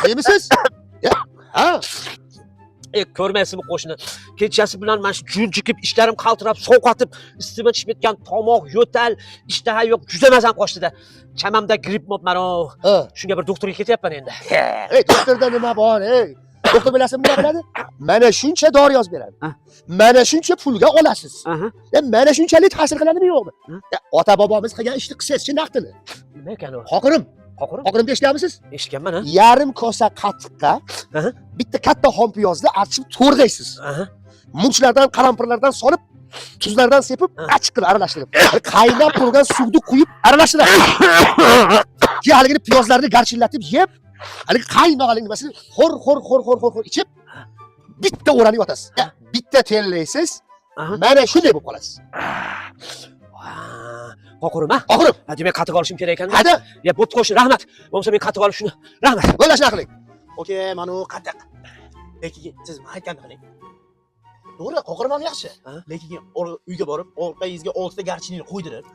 Demisiz? Ha? Ko'rmaysizmi qo'shni? Kechasi bilan mana shu junjikib, ishlarim qaltirab, sovqotib, isitma tushib ketgan tomoq, yo'tal, ishtaha yo'q, juda mazam qochdi-da. Chamamda gripp bo'pman. Ha. Shunga bir doktorga ketyapman endi. Ey, doktorda nima bor, ey? Doktor bilasizmi nima biladi? Mana shuncha dori yozib beradi. Mana shuncha pulga olasiz. Mana shunchalik ta'sir qiladimi yo'qmi? Ota bobomiz qilgan ishni qilsangiz-chi naqdini. Nima ekan u? Qoqirim. Qoqirim? Qoqirimni eshitganmisiz? Eshitganman, ha? Yarim kosa qatiqqa bitta katta xom piyozni archib to'rg'aysiz. Murchlardan, qalampirlardan solib, tuzlardan sepib, achchiq qilib aralashtirib, qaynab turgan suvni quyib aralashtiradi. Keyin haligini piyozlarni garchillatib yeb, haligi qaynoq nimasini xor ichib, bitta o'ranib yotasiz. Bitta terlaysiz, mana shunday bo'lib qolasiz. Qoqirim, ha? Qoqirim. Demak, qatiq olishim kerak ekan. Hadi. Ya, bo'pti qo'shni, rahmat. Bo'lmasa men qatiq olib shuni. Rahmat. Bo'ldi shunaqa qiling. Okey, mana u qatiq. Lekin siz aytganini qiling. To'g'ri, qoqirim ham yaxshi. Lekin uyga borib, orqangizga 6 ta garchinikni qo'ydirib,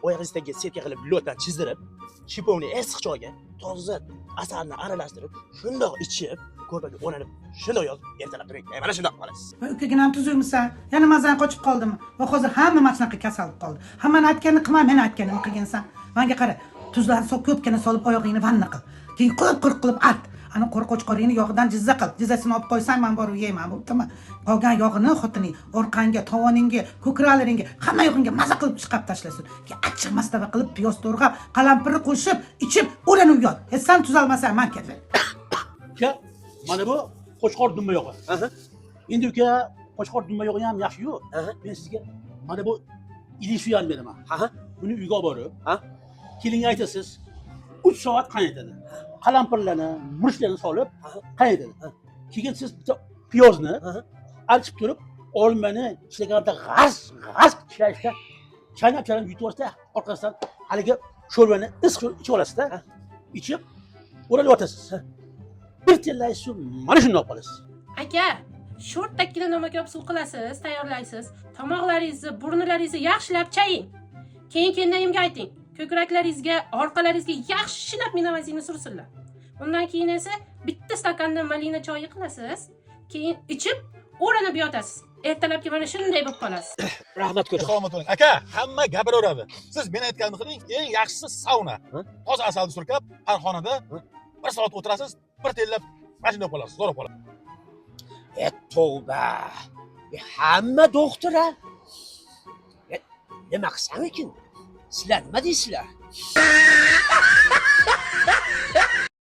oyog'ingizga setka qilib lotdan chizdirib, shipovni issiq joyga toza asalni aralashtirib, shundoq ichib, ko'rpaga o'ranib, shundoq yozib, ertalab turing. Mana shundoq qilasiz. Ukaginam tuzukmisan? Yana mazan qochib qoldimi? Va hozir hamma mana shunaqa kasal bo'lib qoldi. Hammani aytganini qilma, men aytganimni qilgansan. Menga qara, tuzlarni ko'pgina solib oyoqingni vanna qil. Keyin qurq qilib at. Ana qo'rqochqoringni yog'idan jizza qil. Jizzasini olib qo'ysang, men borib yeyman, bo'ptimi? Qolgan yog'ini xotining orqangga, tovoningga, ko'kraklaringga, hamma yog'ingga maza qilib chiqarib tashlasin. Keyin achchiq mastava qilib piyoz to'rg'ab, qalampirni qo'shib, ichib, o'ranib yot. Sen tuzalmasan, men ketay. Uka, mana bu qo'chqor dumma yog'i. Endi uka, qo'chqor dumma yog'i ham yaxshi-yu. Men sizga mana bu ilishuyani beraman. Buni uyga olib borib, kelinga aytasiz, 3 soat qaynatadi. Qalampirlarni, murchlarni solib qaynatadi. Keyin siz bitta piyozni archib turib, olmani ishlaganida g'az tishlashda chaynab yutib olsa, orqasidan haligi sho'rvani issiq ichib olasiz-da. Ichib, o'ralib yotasiz. Bir tillaysiz, mana shundoq qolasiz. Aka, sho'rttakkina nomakop suv qilasiz, tayyorlaysiz. Tomoqlaringizni, burnilaringizni yaxshilab chaying. Keyin nayimga ayting. Ko'kraklaringizga, orqalaringizga yaxshilab minamazingni sursinlar. Undan keyin esa bitta stakandan malina choyi qilasiz. Keyin ichib, o'ranib yotasiz. Ertalabki mana shunday bo'lib qolasiz. Rahmat ko'ring. Salomat bo'ling. Aka, hamma gapiraveradi. Siz men aytganimni qiling, eng yaxshisi sauna. Toza asalni surkab, parxonada 1 soat o'tirasiz, bir tellab mashina qolasiz, zo'r qoladi. Tavba. Hamma doktor-a? Nima qilsam ekan? Sizlar nima deysizlar?